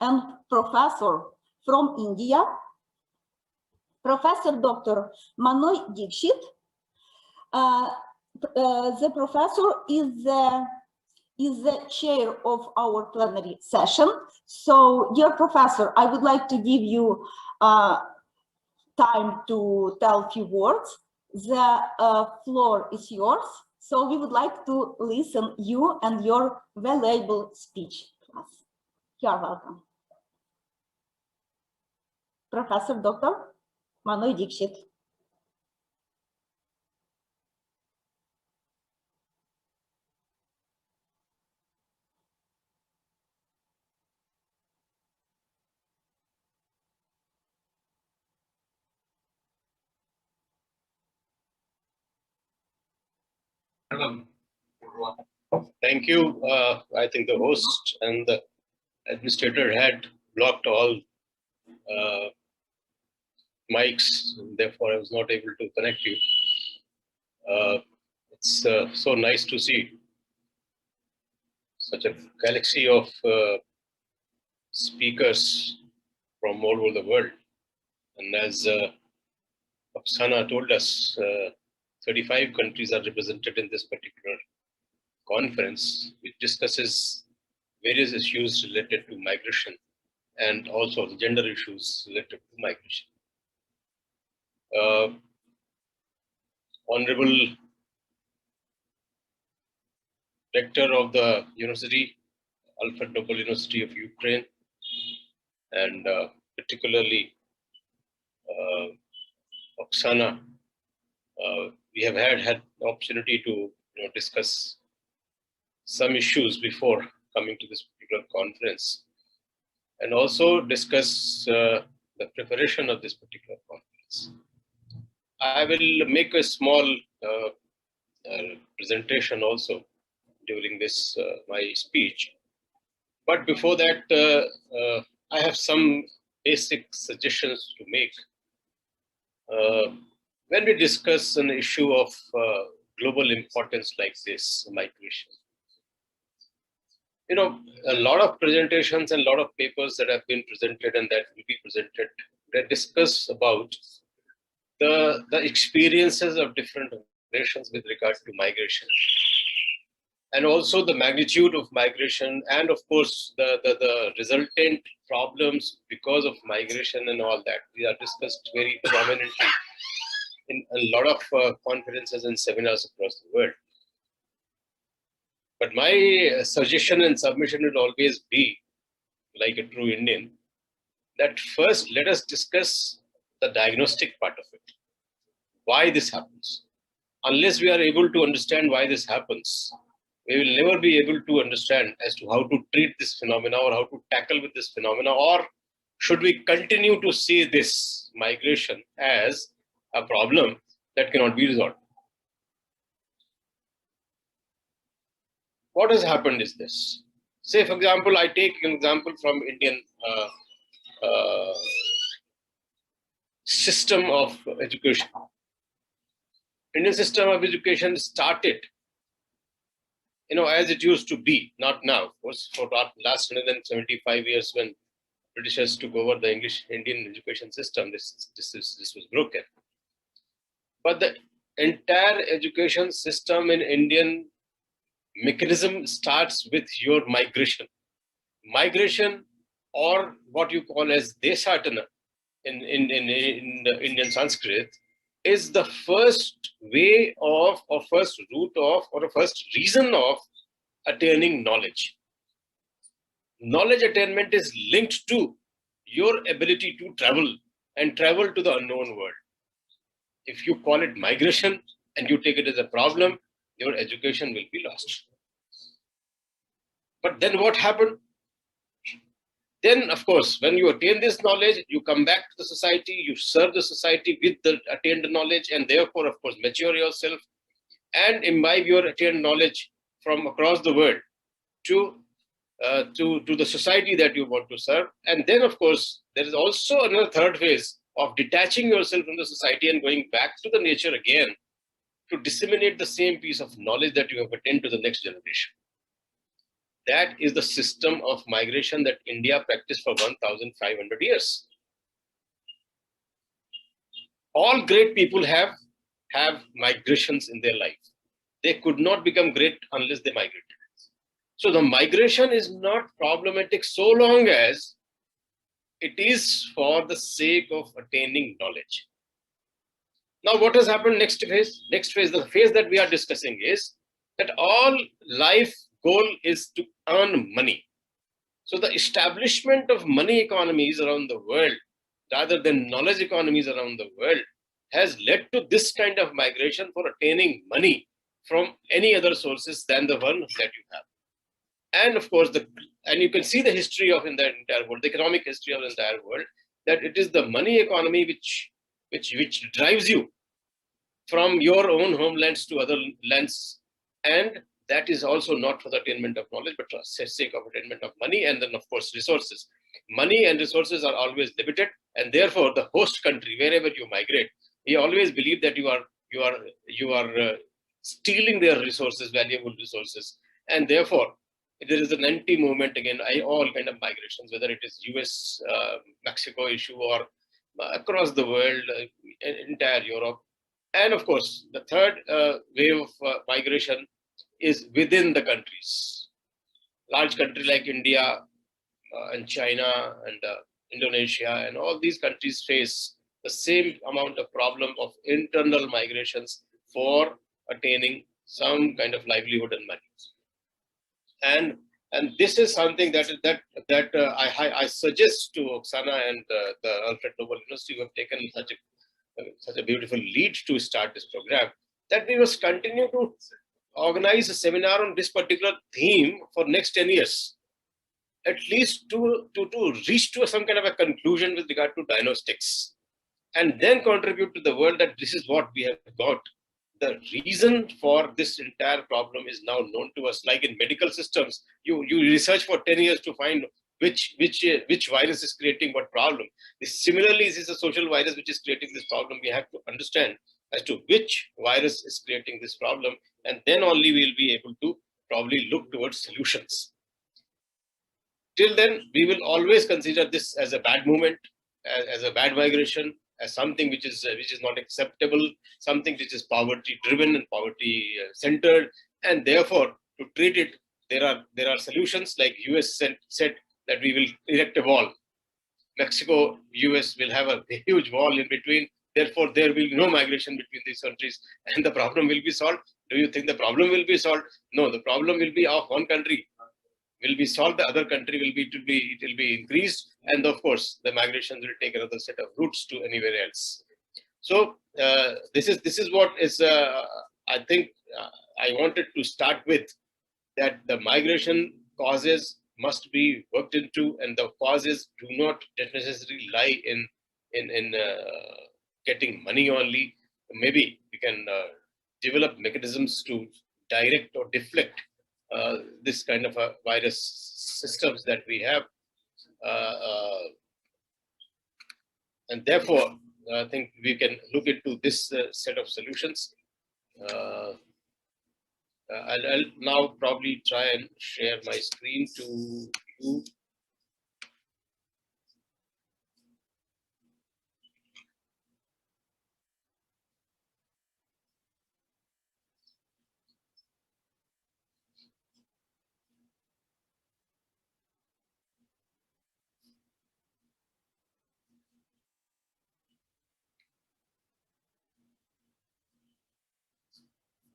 and professor from India, Professor Dr. Manoj Dixit. The professor is the chair of our plenary session. So, dear professor, I would like to give you time to tell a few words. The floor is yours. So we would like to listen you and your valuable speech. You are welcome. Professor Dr. Manoj Dixit. Thank you. I think the host and the administrator had blocked all mics, therefore I was not able to connect you. It's so nice to see such a galaxy of speakers from all over the world. And as Oksana told us, 35 countries are represented in this particular conference, which discusses various issues related to migration and also the gender issues related to migration. Honorable Rector of the University, Alfred Nobel University of Ukraine, and particularly Oksana, we have had the opportunity to discuss some issues before coming to this particular conference, and also discuss the preparation of this particular conference. I will make a small presentation also during this my speech, but before that I have some basic suggestions to make. When we discuss an issue of global importance like this, migration, a lot of presentations and a lot of papers that have been presented and that will be presented, they discuss about the experiences of different nations with regard to migration, and also the magnitude of migration, and of course the resultant problems because of migration and all that. These are discussed very prominently in a lot of conferences and seminars across the world. But my suggestion and submission will always be, like a true Indian, that first let us discuss the diagnostic part of it. Why this happens. Unless we are able to understand why this happens, we will never be able to understand as to how to treat this phenomena or how to tackle with this phenomena, or should we continue to see this migration as a problem that cannot be resolved. What has happened is this. Say, for example, I take an example from Indian system of education. Indian system of education started, as it used to be, not now. Of course, for the last 175 years, when Britishers took over the Indian education system, this was broken. But the entire education system in Indian mechanism starts with your migration. Migration, or what you call as Deshatana in the Indian Sanskrit, is the first way of, or first route of, or a first reason of attaining knowledge. Knowledge attainment is linked to your ability to travel and travel to the unknown world. If you call it migration and you take it as a problem, your education will be lost. But then what happened? Then, of course, when you attain this knowledge, you come back to the society, you serve the society with the attained knowledge, and therefore, of course, mature yourself and imbibe your attained knowledge from across the world to the society that you want to serve. And then, of course, there is also another third phase of detaching yourself from the society and going back to the nature again to disseminate the same piece of knowledge that you have attained to the next generation. That is the system of migration that India practiced for 1,500 years. All great people have migrations in their life. They could not become great unless they migrated. So the migration is not problematic so long as it is for the sake of attaining knowledge. Now, what has happened next phase? Next phase, the phase that we are discussing is that all life goal is to earn money. So the establishment of money economies around the world, rather than knowledge economies around the world, has led to this kind of migration for attaining money from any other sources than the one that you have. And of course, and you can see the history of in the entire world, the economic history of the entire world, that it is the money economy which drives you from your own homelands to other lands, and that is also not for the attainment of knowledge, but for the sake of attainment of money, and then of course resources. Money and resources are always limited, and therefore the host country, wherever you migrate, we always believe that you are stealing their resources, valuable resources, and therefore there is an anti-movement again. All kind of migrations, whether it is US, Mexico issue, or across the world, entire Europe. And of course, the third wave of migration is within the countries. Large countries like India and China and Indonesia and all these countries face the same amount of problem of internal migrations for attaining some kind of livelihood and money. And this is something that I suggest to Oksana and the Alfred Nobel University, who have taken such a beautiful lead to start this program, that we must continue to organize a seminar on this particular theme for next 10 years, at least to reach to some kind of a conclusion with regard to diagnostics, and then contribute to the world that this is what we have got. The reason for this entire problem is now known to us. Like in medical systems, you research for 10 years to find which virus is creating what problem. Similarly, this is a social virus which is creating this problem. We have to understand as to which virus is creating this problem, and then only we will be able to probably look towards solutions. Till then, we will always consider this as a bad movement, as a bad migration, as something which is not acceptable, something which is poverty driven and poverty centered, and therefore to treat it, there are solutions. Like US said that we will erect a wall. Mexico, US will have a huge wall in between. Therefore, there will be no migration between these countries, and the problem will be solved. Do you think the problem will be solved? No, the problem will be of one country will be solved. The other country it will be increased, and of course, the migrations will take another set of routes to anywhere else. So this is what is I think I wanted to start with, that the migration causes must be worked into, and the causes do not necessarily lie in getting money only. Maybe we can develop mechanisms to direct or deflect this kind of a virus systems that we have, and therefore I think we can look into this set of solutions. I'll now probably try and share my screen to you.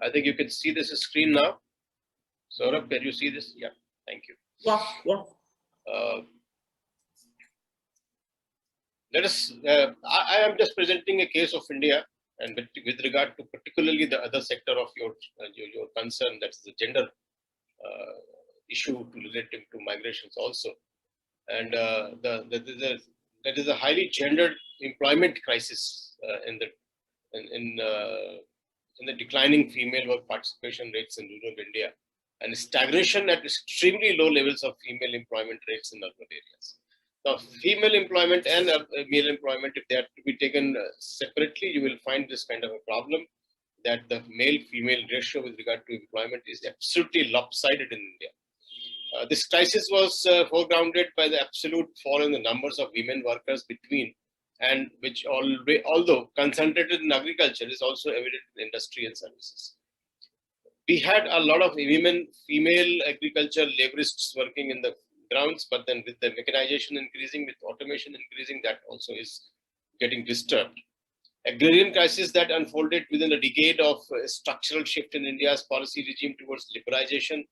I think you can see this screen now. Saurabh, can you see this? Yeah, thank you. Yeah. Let us. I am just presenting a case of India, and with regard to particularly the other sector of your concern, that's the gender issue related to migrations also, and that is a highly gendered employment crisis in the declining female work participation rates in rural India, and stagnation at extremely low levels of female employment rates in urban areas. Now, female employment and male employment, if they are to be taken separately, you will find this kind of a problem, that the male-female ratio with regard to employment is absolutely lopsided in India. This crisis was foregrounded by the absolute fall in the numbers of women workers between, and which although concentrated in agriculture, is also evident in industry and services. We had a lot of women, female agriculture laborists working in the grounds, but then with the mechanization increasing, with automation increasing, that also is getting disturbed. Agrarian crisis that unfolded within a decade of structural shift in India's policy regime towards liberalization,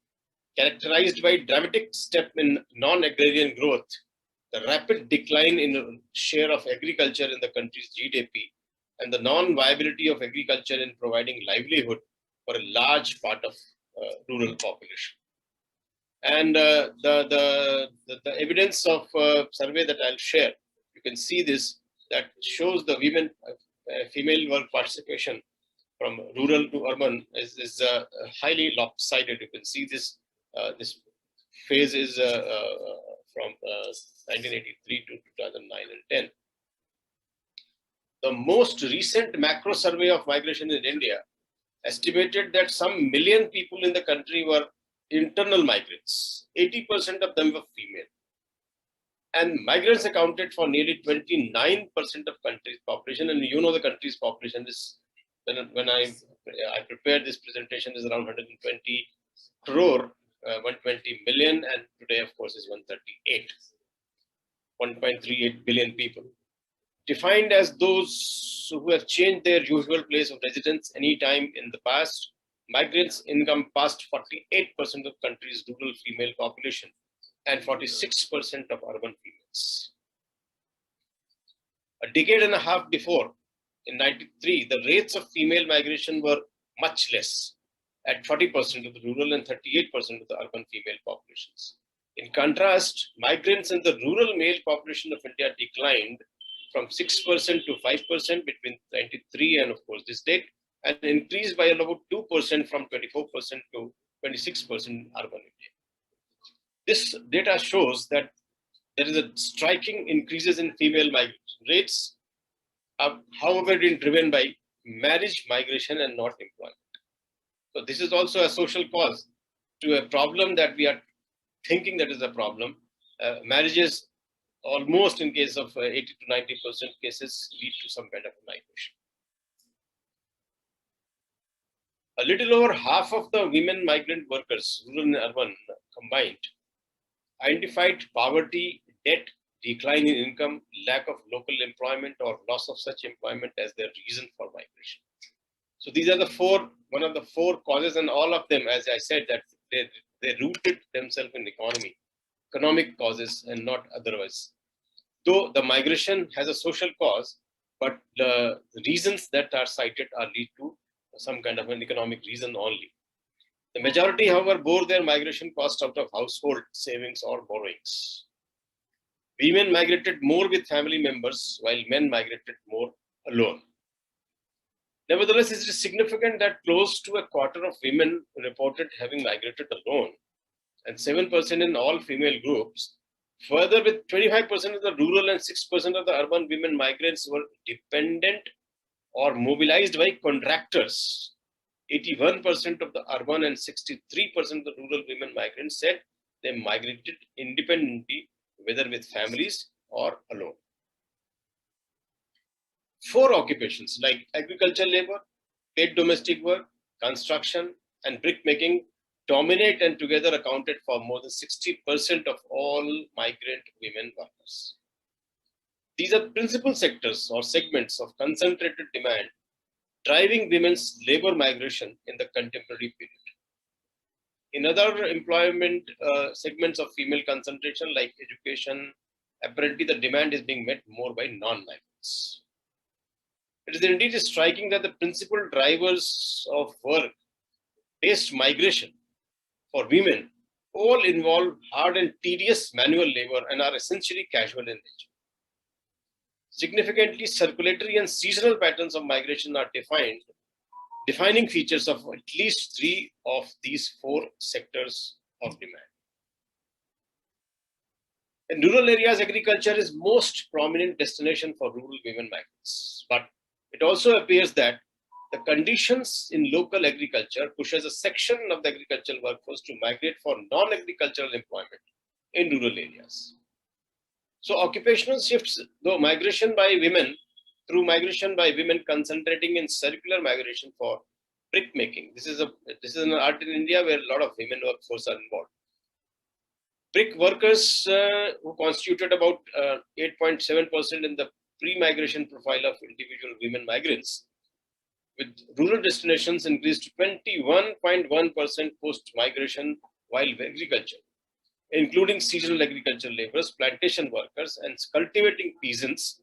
characterized by dramatic step in non-agrarian growth, the rapid decline in share of agriculture in the country's GDP, and the non-viability of agriculture in providing livelihood for a large part of rural population. And the evidence of survey that I'll share, you can see this, that shows the women, female work participation from rural to urban is highly lopsided. You can see this, this phase is from 1983 to 2009 and 10. The most recent macro survey of migration in India estimated that some million people in the country were internal migrants. 80% of them were female. And migrants accounted for nearly 29% of country's population. And you know the country's population is, when I prepared this presentation, is around 120 crore, 120 million, and today, of course, is 1.38 billion people. Defined as those who have changed their usual place of residence any time in the past, migrants encompassed 48% of country's rural female population and 46% of urban females. A decade and a half before, in 93, the rates of female migration were much less, at 40% of the rural and 38% of the urban female populations. In contrast, migrants in the rural male population of India declined from 6% to 5% between 93 and, of course, this date, and increased by about 2% from 24% to 26% in urban India. This data shows that there is a striking increases in female migration rates, however, being driven by marriage migration and not employment. So this is also a social cause to a problem that we are thinking that is a problem. Marriages, almost in case of 80 to 90% cases, lead to some kind of migration. A little over half of the women migrant workers, rural and urban combined, identified poverty, debt, decline in income, lack of local employment, or loss of such employment as their reason for migration. So these are the one of the four causes, and all of them, as I said, that they rooted themselves in economic causes and not otherwise. Though the migration has a social cause, but the reasons that are cited are lead to some kind of an economic reason only. The majority, however, bore their migration cost out of household savings or borrowings. Women migrated more with family members, while men migrated more alone. Nevertheless, it is significant that close to a quarter of women reported having migrated alone, and 7% in all female groups. Further, with 25% of the rural and 6% of the urban women migrants were dependent or mobilized by contractors. 81% of the urban and 63% of the rural women migrants said they migrated independently, whether with families or alone. 4 occupations like agricultural labor, paid domestic work, construction, and brick making dominate and together accounted for more than 60% of all migrant women workers. These are principal sectors or segments of concentrated demand driving women's labor migration in the contemporary period. In other employment segments of female concentration like education, apparently the demand is being met more by non-migrants. It is indeed striking that the principal drivers of work-based migration for women all involve hard and tedious manual labor and are essentially casual in nature. Significantly, circulatory and seasonal patterns of migration are defining features of at least 3 of these 4 sectors of demand. In rural areas, agriculture is most prominent destination for rural women migrants, but it also appears that the conditions in local agriculture pushes a section of the agricultural workforce to migrate for non-agricultural employment in rural areas. So occupational shifts, though migration by women, through migration by women concentrating in circular migration for brick making. This is an art in India where a lot of women workforce are involved. Brick workers who constituted about 8.7% in the pre-migration profile of individual women migrants, with rural destinations increased to 21.1% post-migration while agriculture, including seasonal agricultural laborers, plantation workers, and cultivating peasants,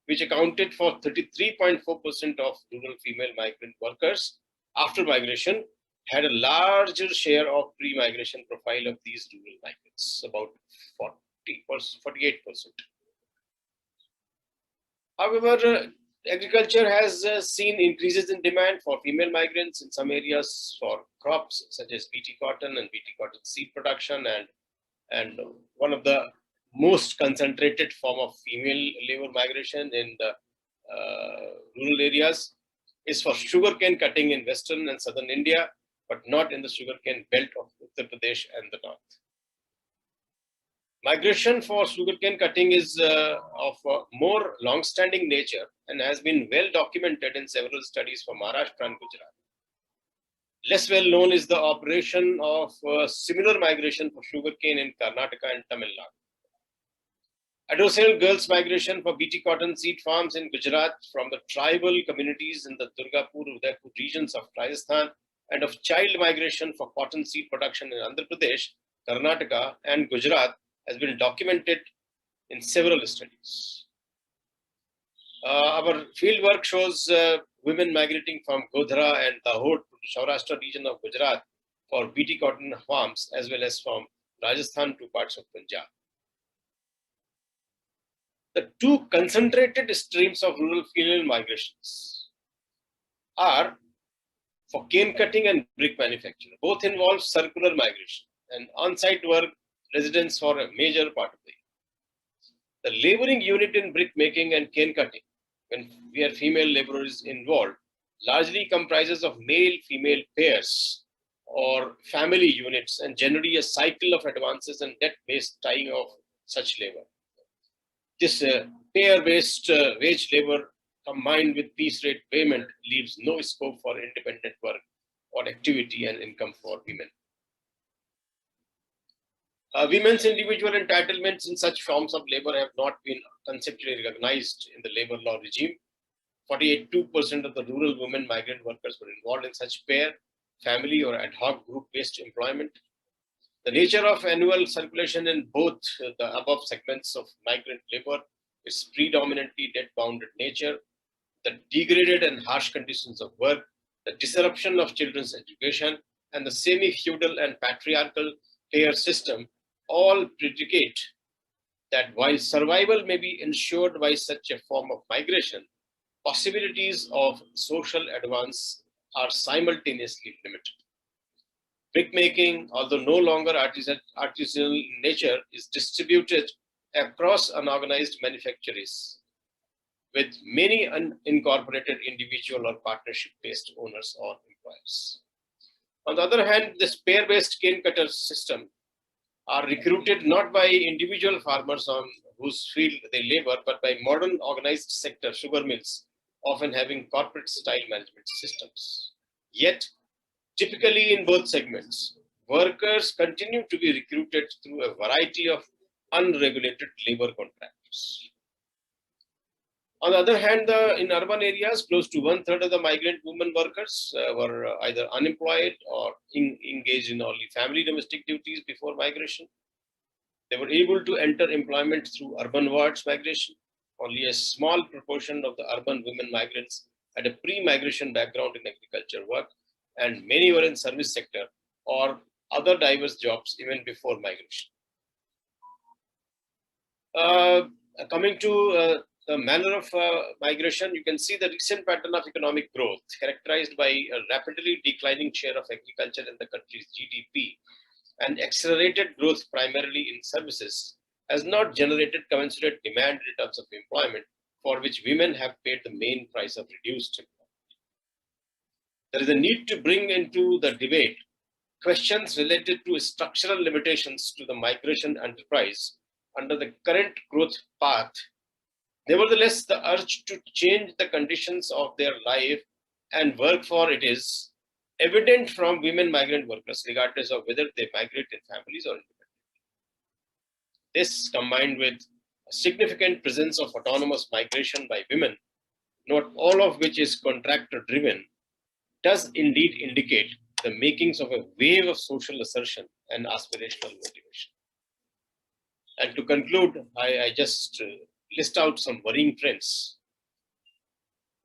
which accounted for 33.4% of rural female migrant workers after migration, had a larger share of pre-migration profile of these rural migrants, about 48%. However, agriculture has seen increases in demand for female migrants in some areas for crops such as BT cotton and BT cotton seed production, and one of the most concentrated form of female labor migration in the rural areas is for sugarcane cutting in western and southern India, but not in the sugarcane belt of Uttar Pradesh and the north. Migration for sugarcane cutting is of a more long-standing nature and has been well documented in several studies for Maharashtra and Gujarat. Less well known is the operation of similar migration for sugarcane in Karnataka and Tamil Nadu. Adolescent girls' migration for BT cotton seed farms in Gujarat from the tribal communities in the Durgapur, Udaipur regions of Rajasthan, and of child migration for cotton seed production in Andhra Pradesh, Karnataka, and Gujarat has been documented in several studies. Our field work shows women migrating from Godhra and Dahod to the Saurashtra region of Gujarat for BT cotton farms, as well as from Rajasthan to parts of Punjab. The two concentrated streams of rural female migrations are for cane cutting and brick manufacture. Both involve circular migration and on-site work residence for a major part of the year. The laboring unit in brick making and cane cutting, where female laborers involved, largely comprises of male-female pairs or family units, and generally a cycle of advances and debt-based tying of such labor. This pair-based wage labor combined with piece rate payment leaves no scope for independent work or activity and income for women. Women's individual entitlements in such forms of labor have not been conceptually recognized in the labor law regime. 48% of the rural women migrant workers were involved in such pair, family, or ad hoc group-based employment. The nature of annual circulation in both the above segments of migrant labor is predominantly debt-bounded nature, the degraded and harsh conditions of work, the disruption of children's education, and the semi-feudal and patriarchal pair system all predicate that while survival may be ensured by such a form of migration, possibilities of social advance are simultaneously limited. Brickmaking, although no longer artisanal in nature, is distributed across unorganized manufacturers with many unincorporated individual or partnership-based owners or employers. On the other hand, this pair-based cane cutter system are recruited not by individual farmers on whose field they labor, but by modern organized sector sugar mills, often having corporate-style management systems. Yet, typically in both segments, workers continue to be recruited through a variety of unregulated labor contracts. On the other hand, in urban areas, close to 1/3 of the migrant women workers were either unemployed or engaged in only family domestic duties before migration. They were able to enter employment through urban wards migration. Only a small proportion of the urban women migrants had a pre-migration background in agriculture work, and many were in service sector or other diverse jobs even before migration. Coming to the manner of migration, you can see the recent pattern of economic growth characterized by a rapidly declining share of agriculture in the country's GDP and accelerated growth primarily in services has not generated commensurate demand in terms of employment, for which women have paid the main price of reduced employment. there is a need to bring into the debate questions related to structural limitations to the migration enterprise under the current growth path. Nevertheless, the urge to change the conditions of their life and work for it is evident from women migrant workers, regardless of whether they migrate in families or independently. This, combined with a significant presence of autonomous migration by women, not all of which is contractor-driven, does indeed indicate the makings of a wave of social assertion and aspirational motivation. And to conclude, I just list out some worrying trends.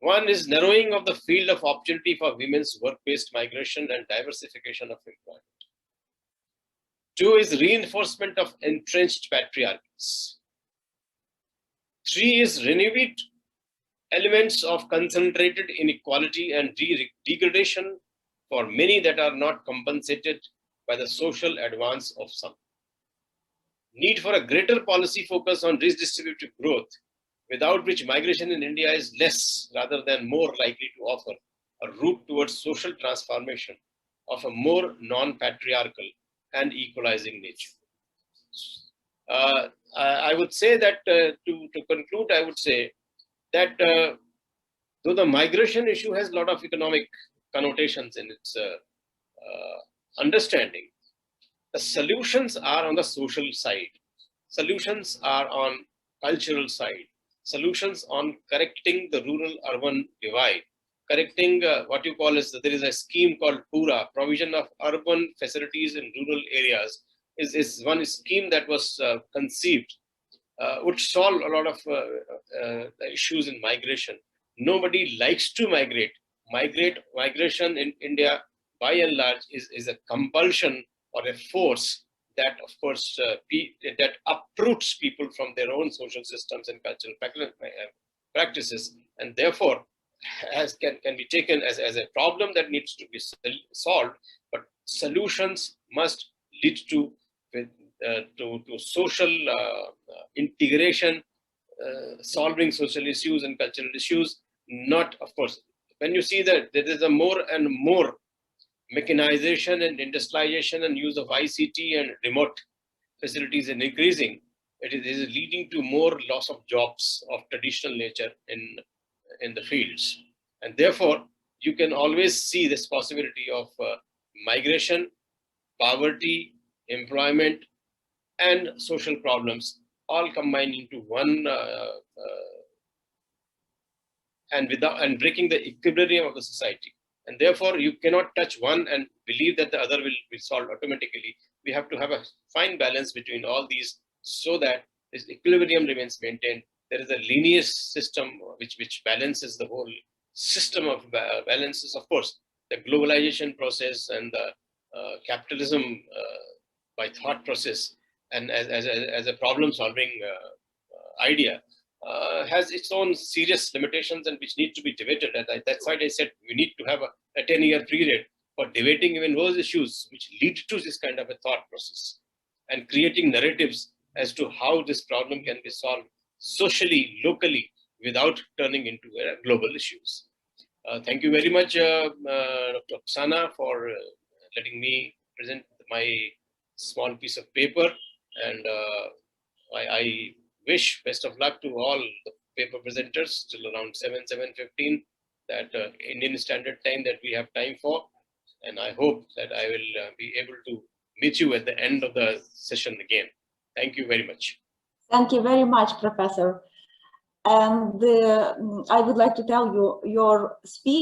One is narrowing of the field of opportunity for women's work-based migration and diversification of employment. Two is reinforcement of entrenched patriarchies. Three is renewed elements of concentrated inequality and degradation for many that are not compensated by the social advance of some. Need for a greater policy focus on redistributive growth, without which migration in India is less rather than more likely to offer a route towards social transformation of a more non-patriarchal and equalizing nature. I would say that to conclude, I would say that though the migration issue has a lot of economic connotations in its understanding, the solutions are on the social side. Solutions are on cultural side. Solutions on correcting the rural-urban divide. Correcting what you call is, there is a scheme called PURA, provision of urban facilities in rural areas, is one scheme that was conceived, would solve a lot of issues in migration. Nobody likes to migrate. Migration in India, by and large, is a compulsion or a force that, of course, that uproots people from their own social systems and cultural practices, and therefore can be taken as a problem that needs to be solved. But solutions must lead to social integration, solving social issues and cultural issues. Not, of course, when you see that there is a more and more mechanization and industrialization and use of ICT and remote facilities is increasing, it is leading to more loss of jobs of traditional nature in the fields. And therefore, you can always see this possibility of migration, poverty, employment, and social problems all combined into one and breaking the equilibrium of the society. And therefore, you cannot touch one and believe that the other will be solved automatically. We have to have a fine balance between all these so that this equilibrium remains maintained. There is a linear system which balances the whole system of balances. Of course, the globalization process and the capitalism by thought process and as a problem-solving idea has its own serious limitations and which need to be debated. And that's why I said we need to have a 10-year period for debating even those issues which lead to this kind of a thought process and creating narratives as to how this problem can be solved socially, locally, without turning into global issues. Thank you very much, Dr. Oksana, for letting me present my small piece of paper. And I wish best of luck to all the paper presenters till around 7:15, that Indian Standard Time that we have time for. And I hope that I will be able to meet you at the end of the session again. Thank you very much. Thank you very much, Professor. And I would like to tell you, your speech